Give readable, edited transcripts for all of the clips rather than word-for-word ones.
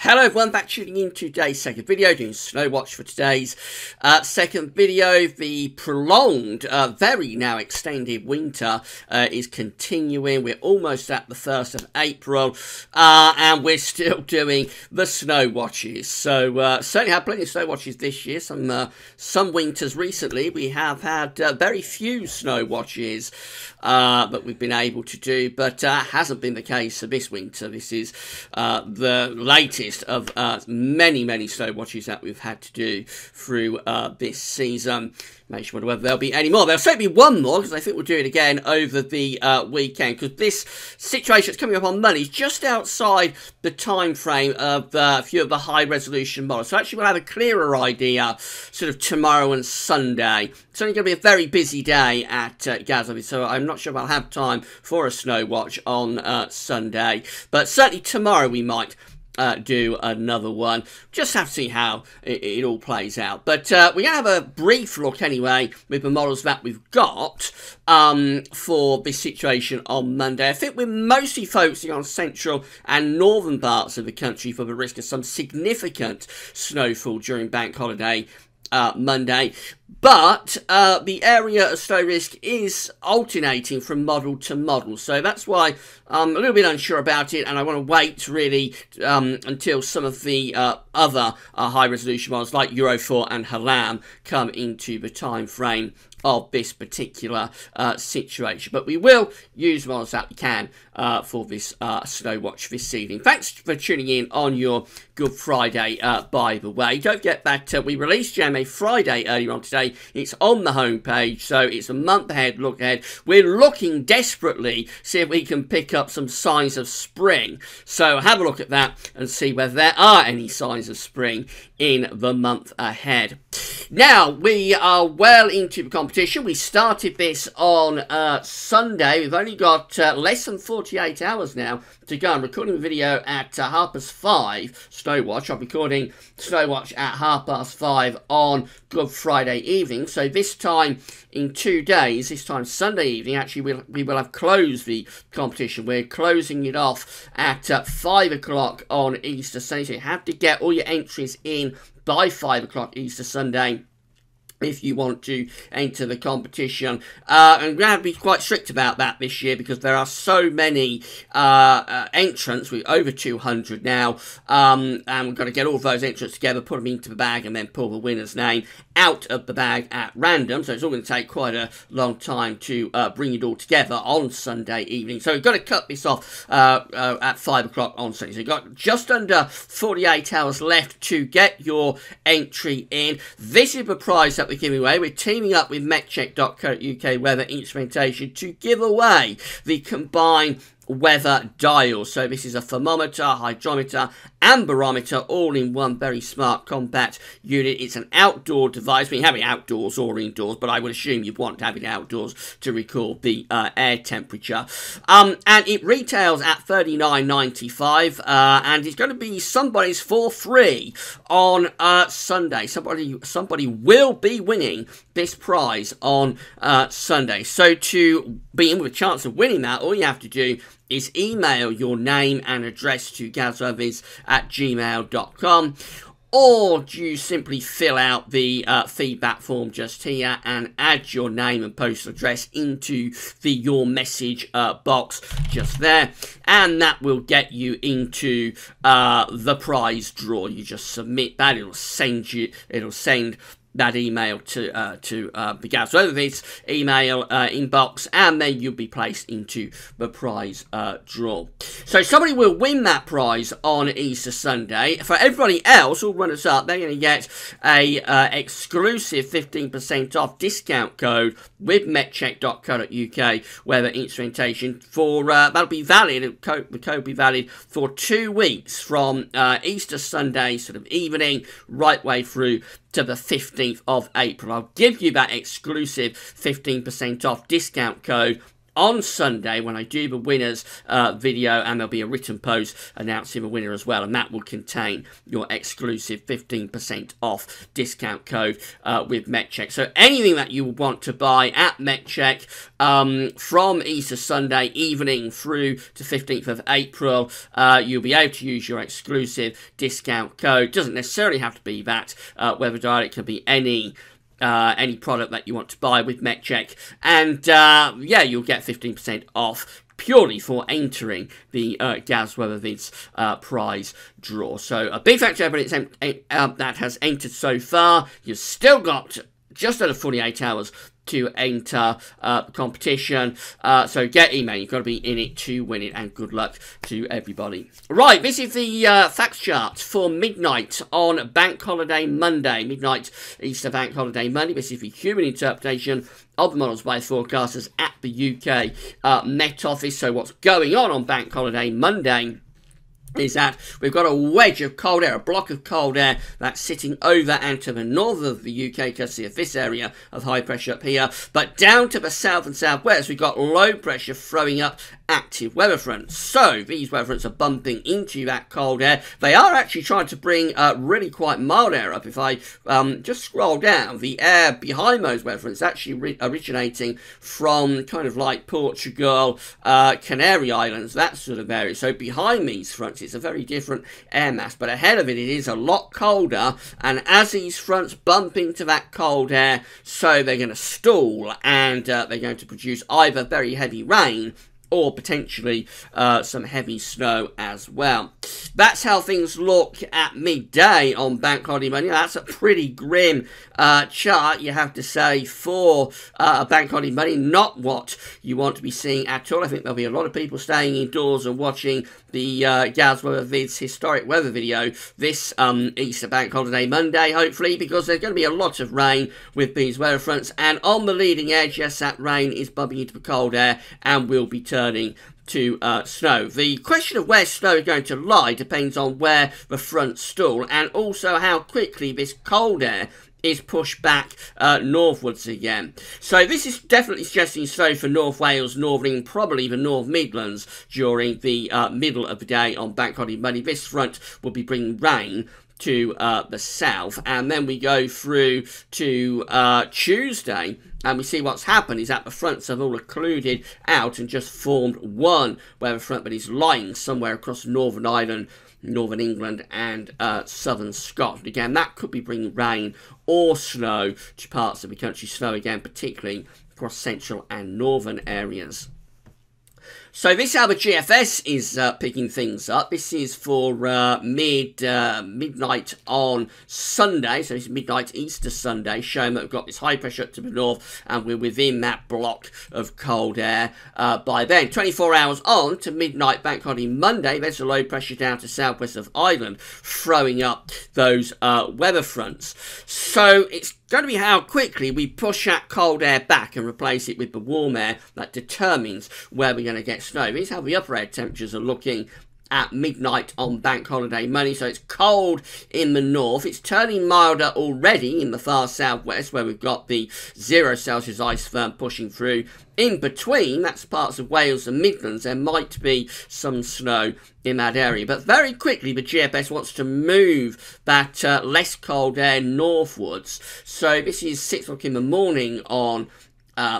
Hello everyone, back tuning in to today's second video, doing Snow Watch for today's second video. The prolonged, very now extended winter is continuing. We're almost at the 1st of April, and we're still doing the Snow Watches. So certainly had plenty of Snow Watches this year. Some winters recently we have had very few Snow Watches that we've been able to do, but hasn't been the case for this winter. This is the latest of many Snow Watches that we've had to do through this season. Make sure whether there'll be any more. There'll certainly be one more, because I think we'll do it again over the weekend, because this situation that's coming up on Monday is just outside the time frame of a few of the high resolution models. So actually we'll have a clearer idea sort of tomorrow and Sunday. It's only going to be a very busy day at Gazovitz, so I'm not sure if I'll have time for a Snow Watch on Sunday, but certainly tomorrow we might do another one. Just have to see how it all plays out. But we're going to have a brief look anyway with the models that we've got for this situation on Monday. I think we're mostly focusing on central and northern parts of the country for the risk of some significant snowfall during bank holiday Monday, but the area of snow risk is alternating from model to model, so that's why I'm a little bit unsure about it, and I want to wait really until some of the other high resolution models like Euro 4 and Halam come into the time frame of this particular situation. But we will use models that we can for this Snow Watch this evening. Thanks for tuning in on your Good Friday, by the way. Don't forget that we released GMA Friday earlier on today. It's on the homepage, so it's a month ahead, look ahead. We're looking desperately to see if we can pick up some signs of spring. So have a look at that and see whether there are any signs of spring in the month ahead. Now, we are well into the competition. We started this on Sunday. We've only got less than 48 hours now to go. I'm recording the video at 5:30 Snow Watch. I'm recording Snow Watch at 5:30 on Good Friday evening. So this time in 2 days, this time Sunday evening, actually we will have closed the competition. We're closing it off at 5 o'clock on Easter Sunday. So you have to get all your entries in by 5 o'clock Easter Sunday if you want to enter the competition. And we're going to be quite strict about that this year, because there are so many entrants. We're over 200 now, and we've got to get all of those entrants together, put them into the bag, and then pull the winner's name out of the bag at random. So it's all going to take quite a long time to bring it all together on Sunday evening. So we've got to cut this off at 5 o'clock on Sunday. So you've got just under 48 hours left to get your entry in. This is the prize that we're giving away. We're teaming up with MetCheck.co.uk Weather Instrumentation to give away the combined weather dials. So this is a thermometer, hydrometer and barometer all in one very smart compact unit. It's an outdoor device. We have it outdoors or indoors, but I would assume you'd want to have it outdoors to record the air temperature. And it retails at $39.95, and it's going to be somebody's for free on Sunday. Somebody will be winning this prize on Sunday. So to be in with a chance of winning that, all you have to do is email your name and address to gazovitz@gmail.com, or you simply fill out the feedback form just here and add your name and postal address into the Your Message box just there, and that will get you into the prize draw. You just submit that, it'll send that email to the Gazovitz email inbox, and then you'll be placed into the prize draw. So somebody will win that prize on Easter Sunday. For everybody else, all runners up, they're going to get a exclusive 15% off discount code with MetCheck.co.uk Weather Instrumentation for that'll be valid. The code will be valid for 2 weeks from Easter Sunday sort of evening right way through to the 15th of April. I'll give you that exclusive 15% off discount code on Sunday when I do the winners video, and there'll be a written post announcing the winner as well, and that will contain your exclusive 15% off discount code with MetCheck. So anything that you want to buy at MetCheck from Easter Sunday evening through to 15th of April, you'll be able to use your exclusive discount code. Doesn't necessarily have to be that. Weather Dial, it can be any product that you want to buy with MetCheck, and yeah, you'll get 15% off purely for entering the Gaz Weathervids prize draw. So a big thanks to everybody that has entered so far. You've still got just under 48 hours to enter the competition, so get emailing. You've got to be in it to win it, and good luck to everybody. Right, this is the facts chart for midnight on Bank Holiday Monday, midnight Easter Bank Holiday Monday. This is the human interpretation of the models by forecasters at the UK Met Office. So what's going on Bank Holiday Monday is that we've got a wedge of cold air, a block of cold air that's sitting over and to the north of the UK, courtesy of this area of high pressure up here, but down to the south and southwest we've got low pressure throwing up active weather fronts. So these weather fronts are bumping into that cold air. They are actually trying to bring really quite mild air up. If I just scroll down, the air behind those weather fronts is actually originating from kind of like Portugal, Canary Islands, that sort of area. So behind these fronts it's a very different air mass, but ahead of it, it is a lot colder, and as these fronts bump into that cold air, so they're going to stall, and they're going to produce either very heavy rain or potentially some heavy snow as well. That's how things look at midday on Bank Holiday Monday. That's a pretty grim chart, you have to say, for Bank Holiday Monday. Not what you want to be seeing at all. I think there'll be a lot of people staying indoors and watching the Gaz Weathervids historic weather video this Easter Bank Holiday Monday, hopefully, because there's going to be a lot of rain with these weather fronts, and on the leading edge, yes, that rain is bumping into the cold air and will be turning to snow. The question of where snow is going to lie depends on where the fronts stall, and also how quickly this cold air is pushed back northwards again. So this is definitely suggesting snow for North Wales, Northern England, probably the North Midlands during the middle of the day on Bank Holiday Monday. This front will be bringing rain to the south, and then we go through to Tuesday, and we see what's happened is that the fronts have all occluded out and just formed one weather front, but it's lying somewhere across Northern Ireland, Northern England, and southern Scotland. Again, that could be bringing rain or snow to parts of the country. Snow again, particularly across central and northern areas. So this is how the GFS is picking things up. This is for midnight on Sunday, so it's midnight Easter Sunday, showing that we've got this high pressure up to the north, and we're within that block of cold air by then. 24 hours on to midnight Bank Holiday Monday, there's a low pressure down to southwest of Ireland, throwing up those weather fronts. So it's going to be how quickly we push that cold air back and replace it with the warm air that determines where we're going to get snow. This is how the upper air temperatures are looking at midnight on Bank Holiday Monday. So it's cold in the north. It's turning milder already in the far southwest, where we've got the 0 Celsius ice firm pushing through. In between, that's parts of Wales and Midlands, there might be some snow in that area. But very quickly, the GFS wants to move that less cold air northwards. So this is 6 o'clock in the morning on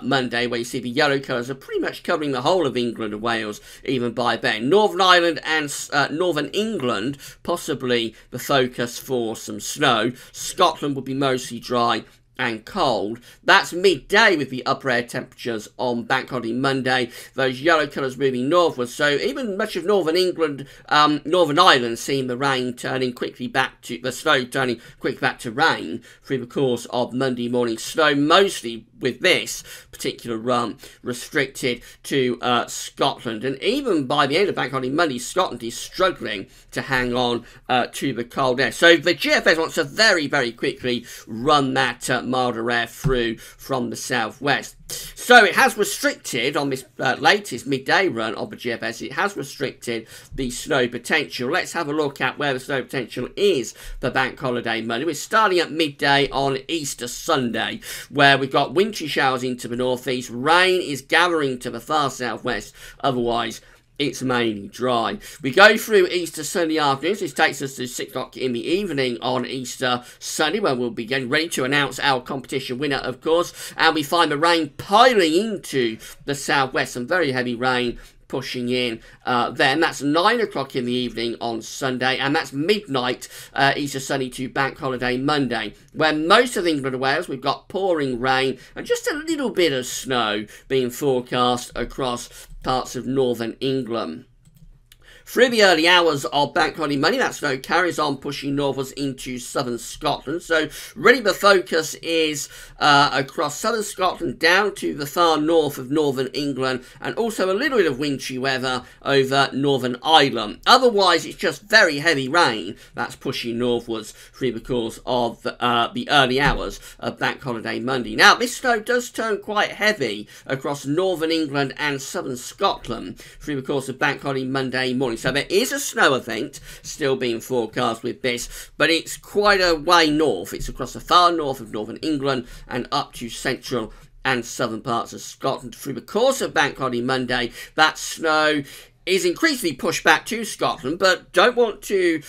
Monday, where you see the yellow colours are pretty much covering the whole of England and Wales, even by then. Northern Ireland and Northern England, possibly the focus for some snow. Scotland will be mostly dry and cold. That's midday with the upper air temperatures on Bank Holiday Monday. Those yellow colours moving northwards. So even much of Northern England, Northern Ireland, seeing the rain turning quickly back to the snow turning quickly back to rain through the course of Monday morning. Snow mostly with this particular run restricted to Scotland, and even by the end of Bank Holiday Monday, Scotland is struggling to hang on to the cold air. So the GFS wants to very, very quickly run that milder air through from the southwest. So it has restricted, on this latest midday run of the GFS, it has restricted the snow potential. Let's have a look at where the snow potential is for Bank Holiday Monday. We're starting at midday on Easter Sunday, where we've got wintry showers into the northeast. Rain is gathering to the far southwest, otherwise it's mainly dry. We go through Easter Sunday afternoons. This takes us to 6 o'clock in the evening on Easter Sunday, where we'll be getting ready to announce our competition winner, of course. And we find the rain piling into the southwest, some very heavy rain pushing in then. That's 9 o'clock in the evening on Sunday, and that's midnight Easter Sunday to Bank Holiday Monday, where most of England and Wales, we've got pouring rain and just a little bit of snow being forecast across parts of northern England. Through the early hours of Bank Holiday Monday, that snow carries on pushing northwards into southern Scotland. So really the focus is across southern Scotland down to the far north of northern England, and also a little bit of wintry weather over Northern Ireland. Otherwise, it's just very heavy rain that's pushing northwards through the course of the early hours of Bank Holiday Monday. Now, this snow does turn quite heavy across northern England and southern Scotland through the course of Bank Holiday Monday morning. So there is a snow event still being forecast with this, but it's quite a way north. It's across the far north of northern England and up to central and southern parts of Scotland. Through the course of Bank Holiday Monday, that snow is increasingly pushed back to Scotland, but don't want to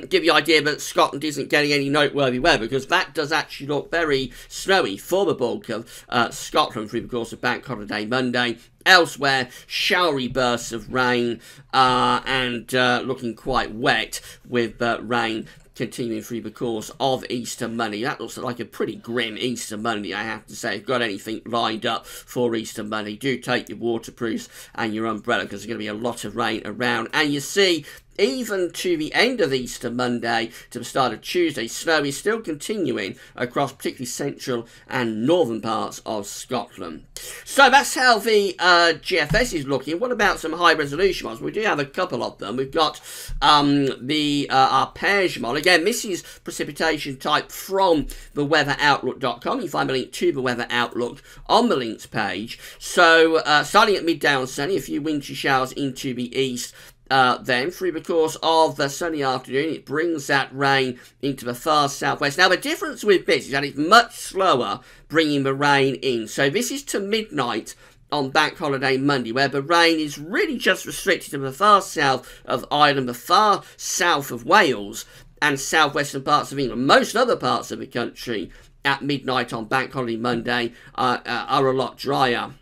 give you the idea that Scotland isn't getting any noteworthy weather, because that does actually look very snowy for the bulk of Scotland through the course of Bank Holiday Monday. Elsewhere, showery bursts of rain and looking quite wet with rain continuing through the course of Easter Monday. That looks like a pretty grim Easter Monday, I have to say. If you've got anything lined up for Easter Monday, do take your waterproofs and your umbrella, because there's going to be a lot of rain around. And you see, even to the end of Easter Monday to the start of Tuesday, snow is still continuing across particularly central and northern parts of Scotland. So that's how the GFS is looking. What about some high resolution models? We do have a couple of them. We've got the arpège model. Again, this is precipitation type from the weatheroutlook.com. You find a link to the Weather Outlook on the links page. So starting at midday on Sunday, a few wintry showers into the east. Then, through the course of the sunny afternoon, it brings that rain into the far southwest. Now, the difference with this is that it's much slower bringing the rain in. So this is to midnight on Bank Holiday Monday, where the rain is really just restricted to the far south of Ireland, the far south of Wales, and southwestern parts of England. Most other parts of the country at midnight on Bank Holiday Monday are a lot drier.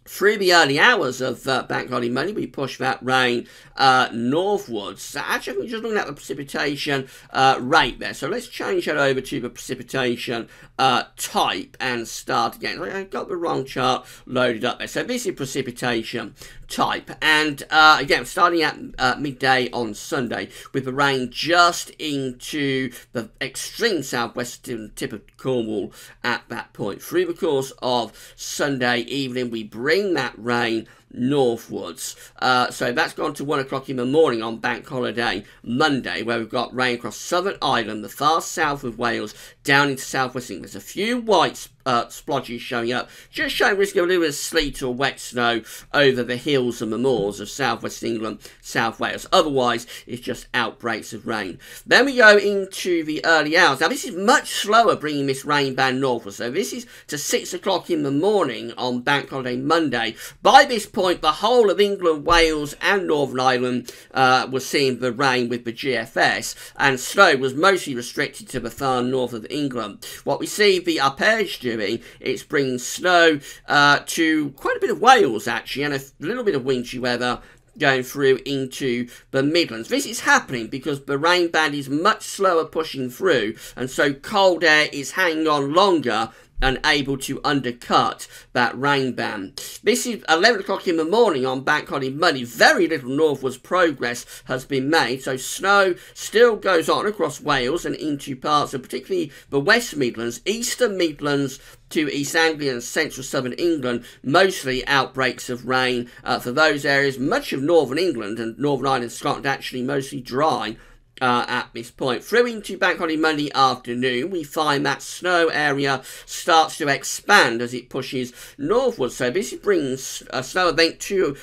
Through the early hours of Bank Holiday Monday, we push that rain northwards. So actually, we're just looking at the precipitation rate there. So let's change that over to the precipitation type and start again. I've got the wrong chart loaded up there. So this is precipitation type. And again, starting at midday on Sunday, with the rain just into the extreme southwestern tip of Cornwall at that point. Through the course of Sunday evening, we bring that rain northwards. So that's gone to 1 o'clock in the morning on Bank Holiday Monday, where we've got rain across southern Ireland, the far south of Wales, down into southwest England. There's a few white splodges showing up, just showing risk of a little bit of sleet or wet snow over the hills and the moors of southwest England, South Wales. Otherwise, it's just outbreaks of rain. Then we go into the early hours. Now, this is much slower bringing this rain band northwards. So this is to 6 o'clock in the morning on Bank Holiday Monday. By this point, the whole of England, Wales and Northern Ireland was seeing the rain with the GFS, and snow was mostly restricted to the far north of England. What we see the arpège doing, it's bringing snow to quite a bit of Wales actually, and a little bit of wintry weather going through into the Midlands. This is happening because the rain band is much slower pushing through, and so cold air is hanging on longer and able to undercut that rain band. This is 11 o'clock in the morning on Bank Holiday Monday. Very little northwards progress has been made, so snow still goes on across Wales and into parts of particularly the West Midlands, Eastern Midlands to East Anglia and central southern England. Mostly outbreaks of rain for those areas. Much of northern England and Northern Ireland and Scotland actually mostly dry at this point. Through into Bank Holiday Monday afternoon, we find that snow area starts to expand as it pushes northwards. So this brings a snow event to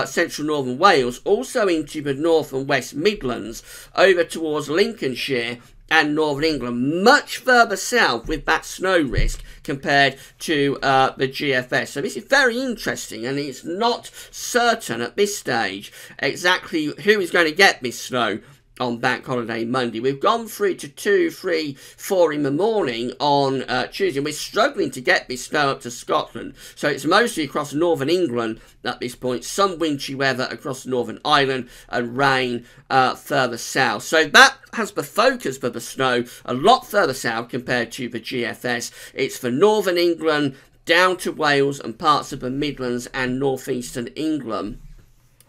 central northern Wales, also into the North and West Midlands, over towards Lincolnshire and northern England, much further south with that snow risk compared to the GFS. So this is very interesting, and it's not certain at this stage exactly who is going to get this snow on Bank Holiday Monday. We've gone through to 2, 3, 4 in the morning on Tuesday, and we're struggling to get this snow up to Scotland. So it's mostly across northern England at this point, some wintry weather across Northern Ireland, and rain further south. So that has the focus for the snow a lot further south compared to the GFS. It's for northern England, down to Wales and parts of the Midlands and northeastern England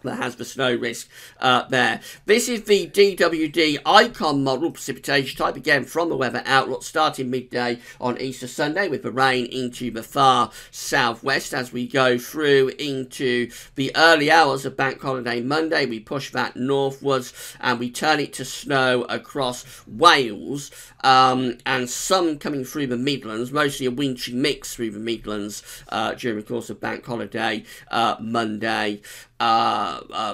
that has the snow risk there. This is the DWD Icon model precipitation type, again from the Weather Outlook, starting midday on Easter Sunday with the rain into the far southwest. As we go through into the early hours of Bank Holiday Monday, we push that northwards and we turn it to snow across Wales, and some coming through the Midlands, mostly a wintry mix through the Midlands during the course of Bank Holiday Monday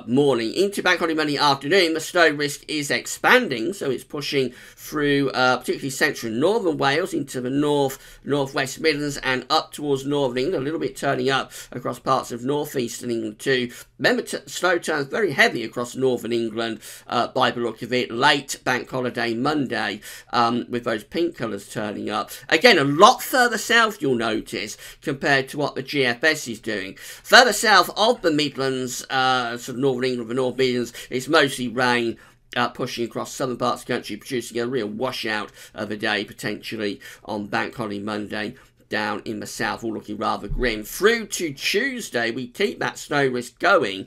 morning. Into Bank Holiday Monday afternoon, the snow risk is expanding, so it's pushing through particularly central and northern Wales into the northwest Midlands and up towards northern England, a little bit turning up across parts of northeastern England too. Remember, snow turns very heavy across northern England by the look of it, late Bank Holiday Monday, with those pink colours turning up. Again, a lot further south, you'll notice, compared to what the GFS is doing. Further south of the Midlands, sort of northern England, the North Midlands, it's mostly rain pushing across southern parts of the country, producing a real washout of a day potentially on Bank Holiday Monday down in the south, all looking rather grim. Through to Tuesday, we keep that snow risk going,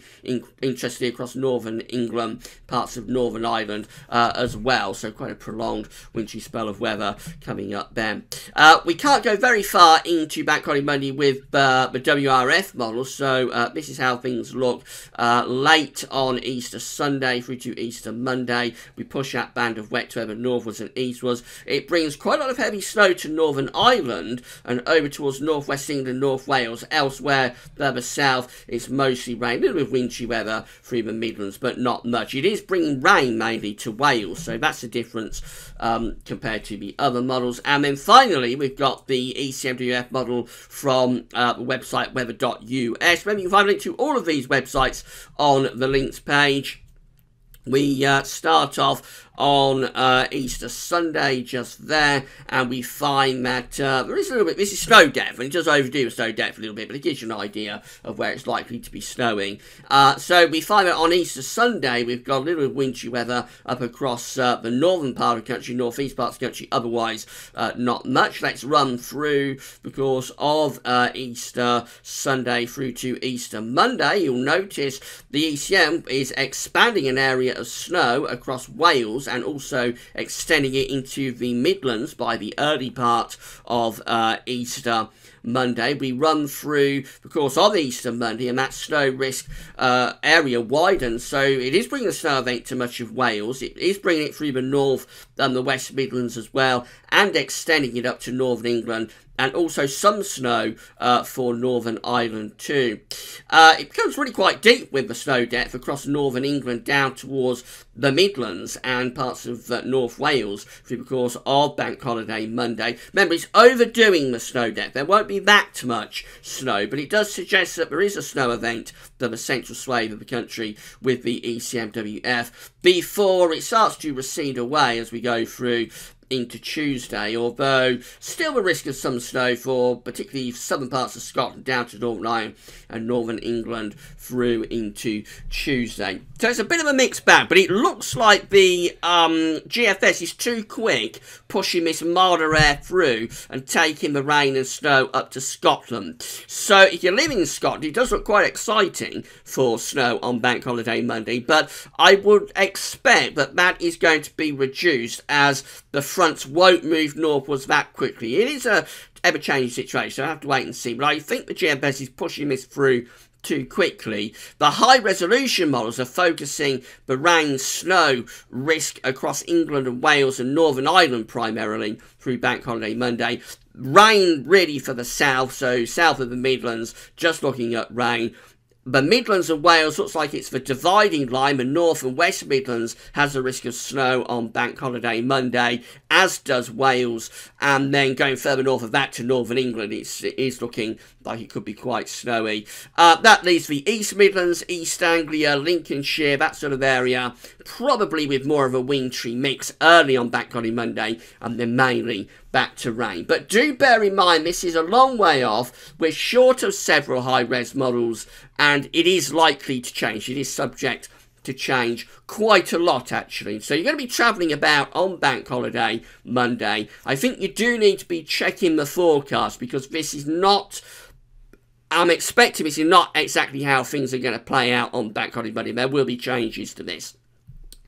interestingly across northern England, parts of Northern Ireland as well, so quite a prolonged wintry spell of weather coming up then. We can't go very far into Bank Holiday Monday with the WRF model, so this is how things look late on Easter Sunday through to Easter Monday. We push that band of wet weather northwards and eastwards. It brings quite a lot of heavy snow to Northern Ireland and over towards northwest England, North Wales. Elsewhere, further south, it's mostly rain, a little bit of wintry weather through the Midlands, but not much. It is bringing rain mainly to Wales, so that's the difference compared to the other models. And then finally, we've got the ECMWF model from the website weather.us. Remember, you can find a link to all of these websites on the links page. We start off on Easter Sunday just there, and we find that there is a little bit, this is snow depth, and it does overdo the snow depth a little bit, but it gives you an idea of where it's likely to be snowing. So we find that on Easter Sunday we've got a little bit of wintry weather up across the northern part of the country, northeast parts of the country, otherwise not much. Let's run through the course of Easter Sunday through to Easter Monday. You'll notice the ECM is expanding an area of snow across Wales and also extending it into the Midlands by the early part of Easter Monday. We run through the course of Easter Monday, and that snow risk area widens, so it is bringing a snow event to much of Wales. It is bringing it through the North and the West Midlands as well, and extending it up to Northern England, and also some snow for Northern Ireland too. It becomes really quite deep with the snow depth across Northern England down towards the Midlands and parts of North Wales through the course of Bank Holiday Monday. Remember, it's overdoing the snow depth. There won't be that much snow, but it does suggest that there is a snow event for the central swathe of the country with the ECMWF before it starts to recede away as we go through into Tuesday, although still a risk of some snow for particularly southern parts of Scotland down to Northern Ireland and Northern England through into Tuesday. So it's a bit of a mixed bag, but it looks like the GFS is too quick pushing this milder air through and taking the rain and snow up to Scotland. So if you're living in Scotland, it does look quite exciting for snow on Bank Holiday Monday, but I would expect that that is going to be reduced as the fronts won't move northwards that quickly. It is a ever-changing situation, so I have to wait and see, but I think the GFS is pushing this through too quickly. The high resolution models are focusing the rain snow risk across England and Wales and Northern Ireland primarily through Bank Holiday Monday. Rain really for the south, so south of the Midlands, just looking at rain. The Midlands and Wales looks like it's the dividing line. The North and West Midlands has a risk of snow on Bank Holiday Monday, as does Wales. And then going further north of that to Northern England, it is looking like it could be quite snowy. That leaves the East Midlands, East Anglia, Lincolnshire, that sort of area, probably with more of a wintry mix early on Bank Holiday Monday, and then mainly back to rain. But do bear in mind, this is a long way off. We're short of several high-res models, and it is likely to change. It is subject to change quite a lot, actually. So you're going to be travelling about on Bank Holiday Monday. I think you do need to be checking the forecast, because this is not... I'm expecting this is not exactly how things are going to play out on Bank Holiday Monday. There will be changes to this.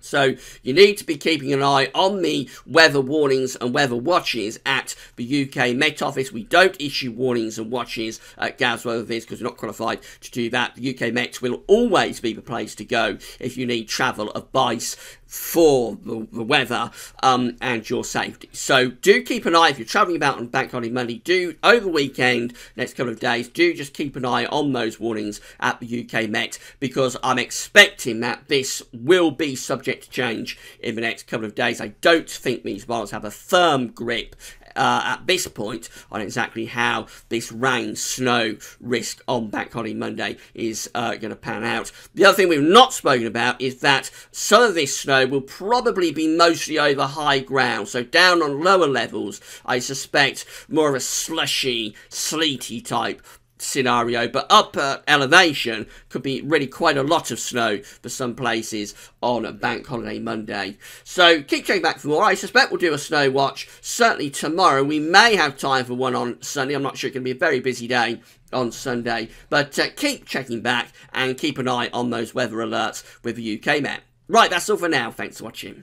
So you need to be keeping an eye on the weather warnings and weather watches at the UK Met Office. We don't issue warnings and watches at Gavs Weather Viz because we're not qualified to do that. The UK Met will always be the place to go if you need travel advice for the weather and your safety. So do keep an eye if you're travelling about on Bank Holiday Monday. Do over the weekend, next couple of days, do just keep an eye on those warnings at the UK Met, because I'm expecting that this will be subject to change in the next couple of days. I don't think these models have a firm grip at this point on exactly how this rain snow risk on Bank Holiday Monday is going to pan out. The other thing we've not spoken about is that some of this snow will probably be mostly over high ground, so down on lower levels I suspect more of a slushy, sleety type scenario, but up elevation could be really quite a lot of snow for some places on Bank Holiday Monday. So keep checking back for more. I suspect we'll do a snow watch certainly tomorrow. We may have time for one on Sunday. I'm not sure. It's going to be a very busy day on Sunday, but keep checking back and keep an eye on those weather alerts with the UK Met. Right, that's all for now. Thanks for watching.